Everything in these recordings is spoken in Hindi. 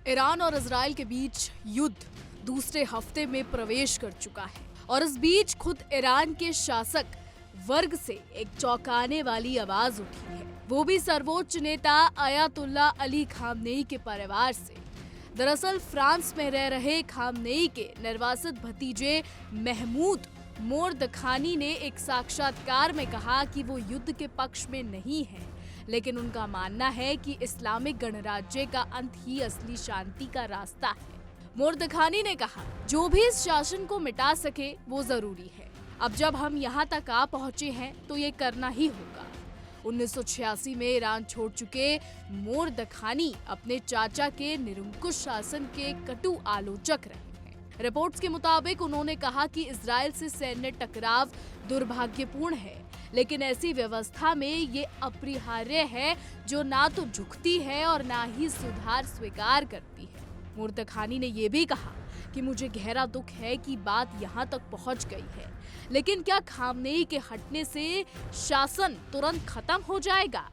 ईरान और इजराइल के बीच युद्ध दूसरे हफ्ते में प्रवेश कर चुका है और इस बीच खुद ईरान के शासक वर्ग से एक चौंकाने वाली आवाज उठी है, वो भी सर्वोच्च नेता अयातुल्ला अली खामनेई के परिवार से। दरअसल फ्रांस में रह रहे खामनेई के निर्वासित भतीजे महमूद मोरदखानी ने एक साक्षात्कार में कहा कि वो युद्ध के पक्ष में नहीं है, लेकिन उनका मानना है कि इस्लामिक गणराज्य का अंत ही असली शांति का रास्ता है। मोरदखानी ने कहा, जो भी इस शासन को मिटा सके वो जरूरी है। अब जब हम यहाँ तक आ पहुंचे हैं तो ये करना ही होगा। 1986 में ईरान छोड़ चुके मोरदखानी अपने चाचा के निरंकुश शासन के कटु आलोचक रहे हैं। रिपोर्ट्स के मुताबिक उन्होंने कहा कि इजराइल से सैन्य टकराव दुर्भाग्यपूर्ण है, लेकिन ऐसी व्यवस्था में ये अपरिहार्य है जो ना तो झुकती है और ना ही सुधार स्वीकार करती है। मोरदखानी ने यह भी कहा कि मुझे गहरा दुख है कि बात यहाँ तक पहुँच गई है, लेकिन क्या खामनेई के हटने से शासन तुरंत खत्म हो जाएगा?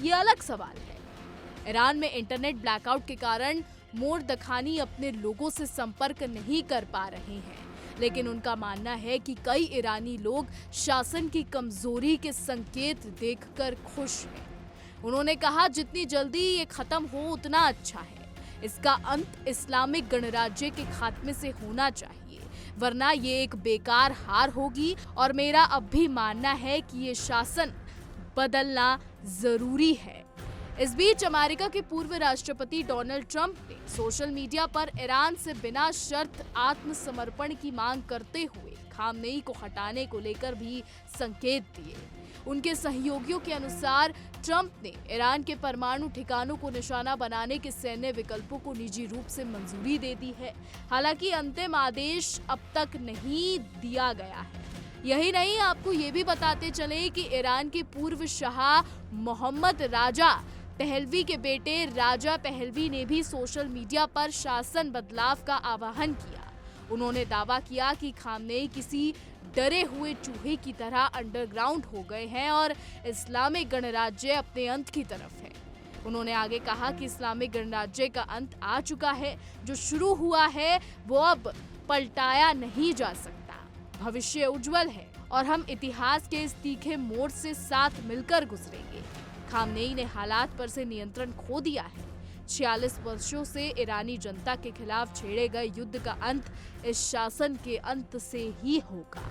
ये अलग सवाल है। ईरान में इंटरनेट ब्लैकआउट के कारण मोरदखानी अपने लोगों से संपर्क नहीं कर पा रहे हैं, लेकिन उनका मानना है कि कई ईरानी लोग शासन की कमजोरी के संकेत देखकर खुश हैं। उन्होंने कहा, जितनी जल्दी ये खत्म हो उतना अच्छा है। इसका अंत इस्लामिक गणराज्य के खात्मे से होना चाहिए, वरना ये एक बेकार हार होगी और मेरा अब भी मानना है कि ये शासन बदलना जरूरी है। इस बीच अमेरिका के पूर्व राष्ट्रपति डोनाल्ड ट्रंप ने सोशल मीडिया पर ईरान से बिना शर्त आत्मसमर्पण की मांग करते हुए खामनेई को हटाने को लेकर भी संकेत दिए। उनके सहयोगियों के अनुसार ट्रंप ने ईरान के परमाणु ठिकानों को निशाना बनाने के सैन्य विकल्पों को निजी रूप से मंजूरी दे दी है। हालांकि अंतिम आदेश अब तक नहीं दिया गया है। यही नहीं, आपको ये भी बताते चले कि ईरान के पूर्व शाह मोहम्मद राजा पहलवी के बेटे राजा पहलवी ने भी सोशल मीडिया पर शासन बदलाव का आह्वान किया। उन्होंने दावा किया कि खामनेई किसी डरे हुए चूहे की तरह अंडरग्राउंड हो गए हैं और इस्लामिक गणराज्य अपने अंत की तरफ है। उन्होंने आगे कहा कि इस्लामिक गणराज्य का अंत आ चुका है, जो शुरू हुआ है वो अब पलटाया नहीं जा सकता। भविष्य उज्जवल है और हम इतिहास के इस तीखे मोड़ से साथ मिलकर गुजरेंगे। खामनेई ने हालात पर से नियंत्रण खो दिया है। 46 वर्षों से ईरानी जनता के खिलाफ छेड़े गए युद्ध का अंत इस शासन के अंत से ही होगा।